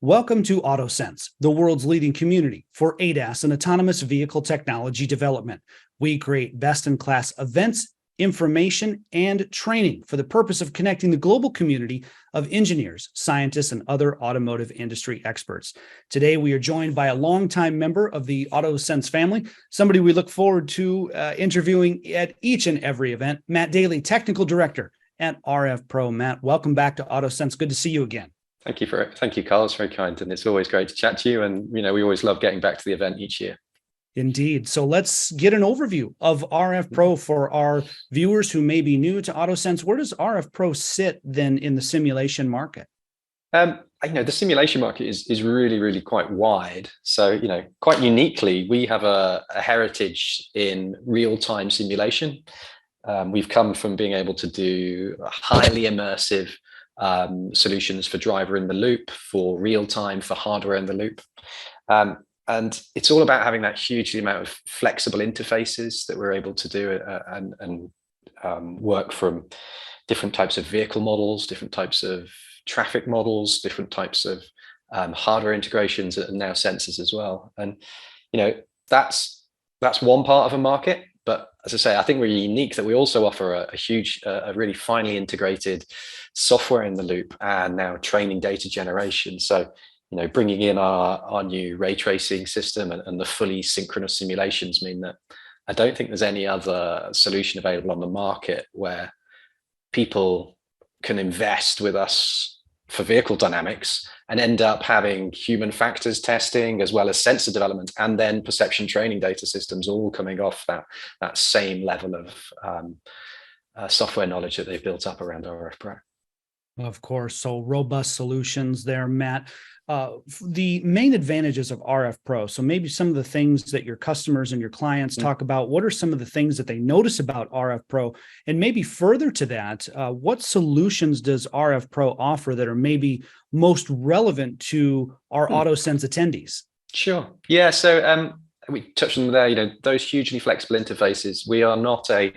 Welcome to AutoSens, the world's leading community for ADAS and autonomous vehicle technology development. We create best-in-class events, information, and training for the purpose of connecting the global community of engineers, scientists, and other automotive industry experts. Today, we are joined by a longtime member of the AutoSens family, somebody we look forward to interviewing at each and every event, Matt Daley, Technical Director at rFpro. Matt, welcome back to AutoSens. Good to see you again. Thank you, Carl. It's very kind, and it's always great to chat to you. And we always love getting back to the event each year. Indeed. So let's get an overview of rFpro for our viewers who may be new to AutoSens. Where does rFpro sit then in the simulation market? The simulation market is really quite wide. So quite uniquely, we have a heritage in real-time simulation. We've come from being able to do highly immersive solutions for driver in the loop, for real time, for hardware in the loop. And it's all about having that hugely amount of flexible interfaces that we're able to do and work from different types of vehicle models, different types of traffic models, different types of hardware integrations, and now sensors as well. And that's one part of a market. But as I say, I think we're unique that we also offer a really finely integrated software in the loop and now training data generation. So, bringing in our new ray tracing system and the fully synchronous simulations mean that I don't think there's any other solution available on the market where people can invest with us for vehicle dynamics and end up having human factors testing as well as sensor development and then perception training data systems all coming off that same level of software knowledge that they've built up around rFpro. Of course. So robust solutions there, Matt. The main advantages of rFpro. So maybe some of the things that your customers and your clients talk about, what are some of the things that they notice about rFpro? And maybe further to that, what solutions does rFpro offer that are maybe most relevant to our AutoSens attendees? Sure. Yeah. So we touched on there, those hugely flexible interfaces. We are not a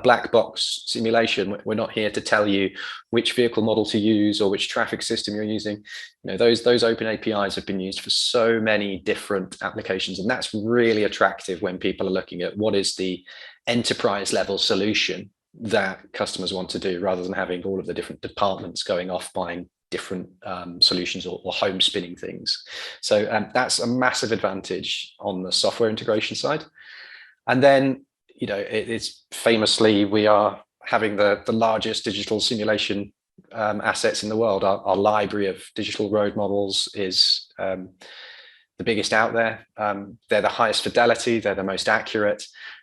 black box simulation. We're not here to tell you which vehicle model to use or which traffic system you're using. Those open APIs have been used for so many different applications, and that's really attractive when people are looking at what is the enterprise level solution that customers want to do, rather than having all of the different departments going off buying different solutions or home spinning things. So that's a massive advantage on the software integration side. And then it's famously, we are having the largest digital simulation assets in the world. Our library of digital road models is the biggest out there. They're the highest fidelity, they're the most accurate,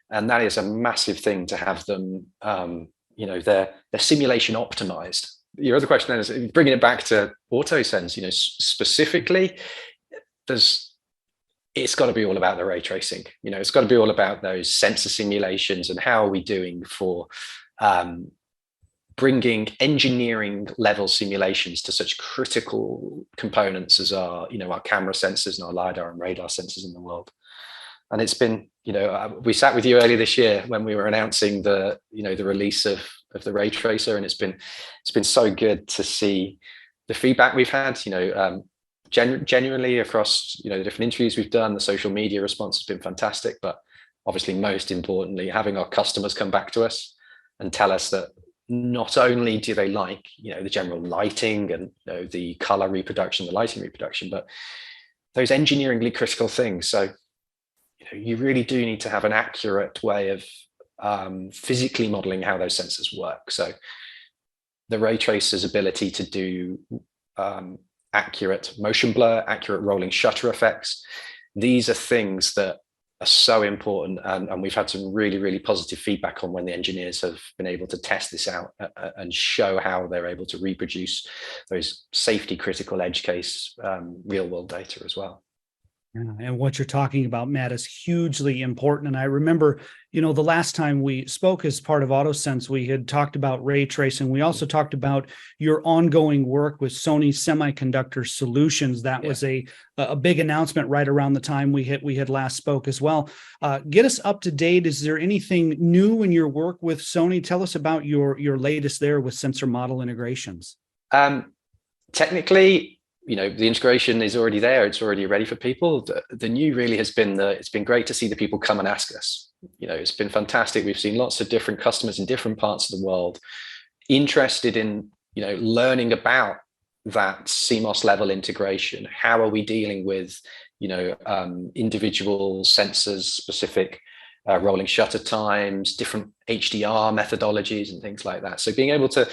and that is a massive thing to have them. They're simulation optimized. Your other question then is bringing it back to AutoSens. Specifically, it's got to be all about the ray tracing. It's got to be all about those sensor simulations and how are we doing for bringing engineering level simulations to such critical components as our camera sensors and our LiDAR and radar sensors in the world. And it's been, we sat with you earlier this year when we were announcing the release of the ray tracer, and it's been so good to see the feedback we've had. Genuinely across the different interviews we've done, the social media response has been fantastic. But obviously, most importantly, having our customers come back to us and tell us that not only do they like the general lighting and the color reproduction, the lighting reproduction, but those engineeringly critical things. So you really do need to have an accurate way of physically modeling how those sensors work. So the ray tracer's ability to do accurate motion blur, accurate rolling shutter effects. These are things that are so important, and we've had some really positive feedback on when the engineers have been able to test this out and show how they're able to reproduce those safety critical edge case real world data as well. Yeah, and what you're talking about, Matt, is hugely important. And I remember, the last time we spoke as part of AutoSense, we had talked about ray tracing. We also talked about your ongoing work with Sony Semiconductor Solutions. That was a big announcement right around the time we had last spoke as well. Get us up to date. Is there anything new in your work with Sony? Tell us about your latest there with sensor model integrations. Technically, the integration is already there. It's already ready for people. The new really has been it's been great to see the people come and ask us. It's been fantastic. We've seen lots of different customers in different parts of the world interested in, learning about that CMOS level integration. How are we dealing with, individual sensors, specific rolling shutter times, different HDR methodologies and things like that. So being able to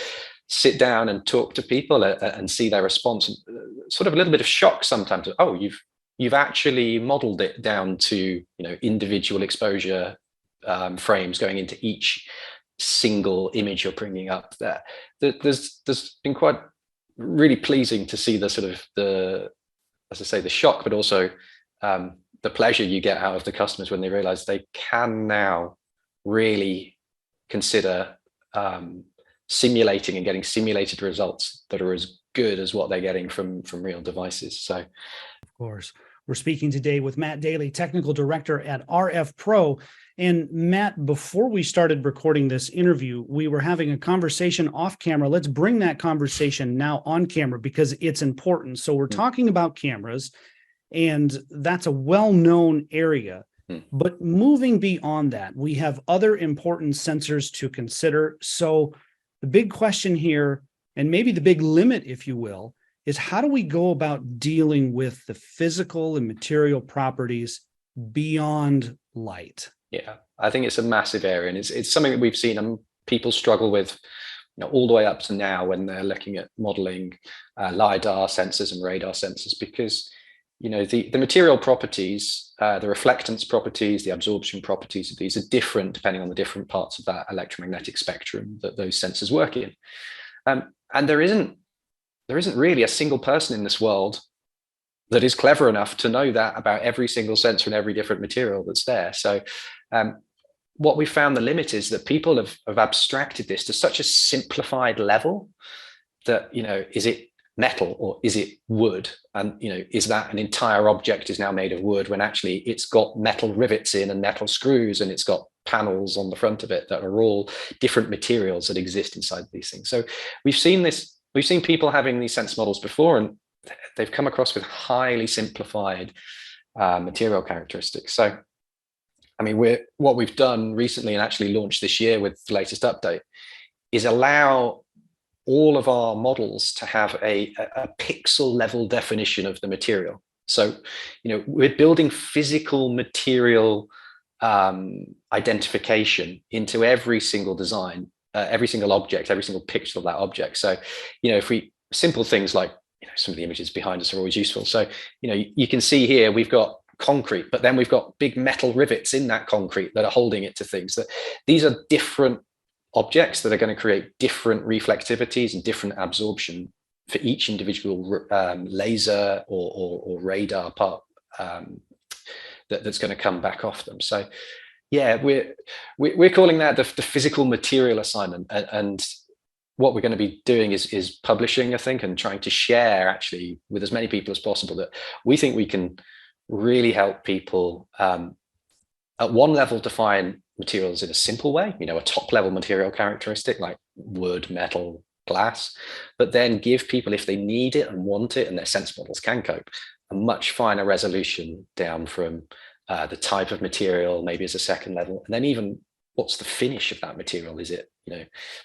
sit down and talk to people and see their response, sort of a little bit of shock sometimes. Oh, you've actually modeled it down to individual exposure frames going into each single image you're bringing up there. There's been quite really pleasing to see the sort of as I say, the shock, but also the pleasure you get out of the customers when they realize they can now really consider simulating and getting simulated results that are as good as what they're getting from real devices. So, of course, we're speaking today with Matt Daley, Technical Director at rFpro. And Matt, before we started recording this interview, we were having a conversation off camera. Let's bring that conversation now on camera because it's important. So we're talking about cameras, and that's a well-known area. But moving beyond that, we have other important sensors to consider. So the big question here, and maybe the big limit, if you will, is how do we go about dealing with the physical and material properties beyond light? Yeah, I think it's a massive area, and it's something that we've seen people struggle with, all the way up to now when they're looking at modeling LiDAR sensors and radar sensors, because the material properties, the reflectance properties, the absorption properties of these are different depending on the different parts of that electromagnetic spectrum that those sensors work in. And there isn't really a single person in this world that is clever enough to know that about every single sensor and every different material that's there. So what we found the limit is that people have abstracted this to such a simplified level that, is it metal or is it wood? And, is that an entire object is now made of wood when actually it's got metal rivets in and metal screws, and it's got panels on the front of it that are all different materials that exist inside these things. So we've seen people having these sense models before, and they've come across with highly simplified material characteristics. So, what we've done recently and actually launched this year with the latest update is allow all of our models to have a pixel level definition of the material. So, we're building physical material identification into every single design, every single object, every single pixel of that object. So, if simple things like, some of the images behind us are always useful. So, you can see here we've got concrete, but then we've got big metal rivets in that concrete that are holding it to things. That these are different objects that are going to create different reflectivities and different absorption for each individual laser or radar part that's going to come back off them. So yeah, we're calling that the physical material assignment, and what we're going to be doing is publishing, I think, and trying to share actually with as many people as possible that we think we can really help people at one level define materials in a simple way, a top level material characteristic like wood, metal, glass, but then give people, if they need it and want it and their sense models can cope, a much finer resolution down from the type of material, maybe as a second level, and then even what's the finish of that material? Is it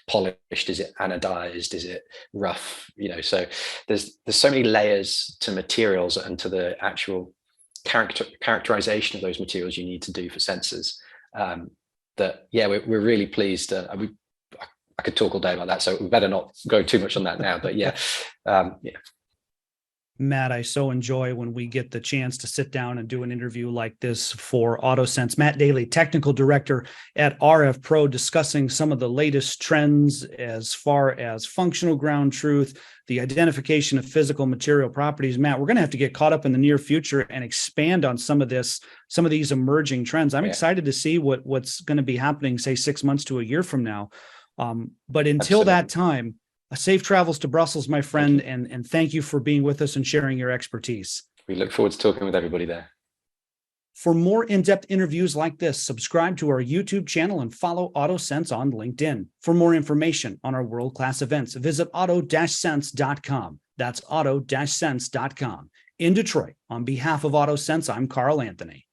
polished? Is it anodized? Is it rough? So there's so many layers to materials and to the actual characterization of those materials you need to do for sensors. That we're really pleased. I could talk all day about that, so we better not go too much on that now. But yeah. Matt, I so enjoy when we get the chance to sit down and do an interview like this for AutoSens. Matt Daley, technical director at rFpro, discussing some of the latest trends as far as functional ground truth, the identification of physical material properties. Matt, we're going to have to get caught up in the near future and expand on some of these emerging trends. I'm excited to see what's going to be happening, say 6 months to a year from now. But until that time, safe travels to Brussels, my friend, and thank you for being with us and sharing your expertise. We look forward to talking with everybody there. For more in-depth interviews like this, subscribe to our YouTube channel and follow AutoSens on LinkedIn. For more information on our world-class events, visit auto-sense.com. That's auto-sense.com. In Detroit, on behalf of AutoSens, I'm Carl Anthony.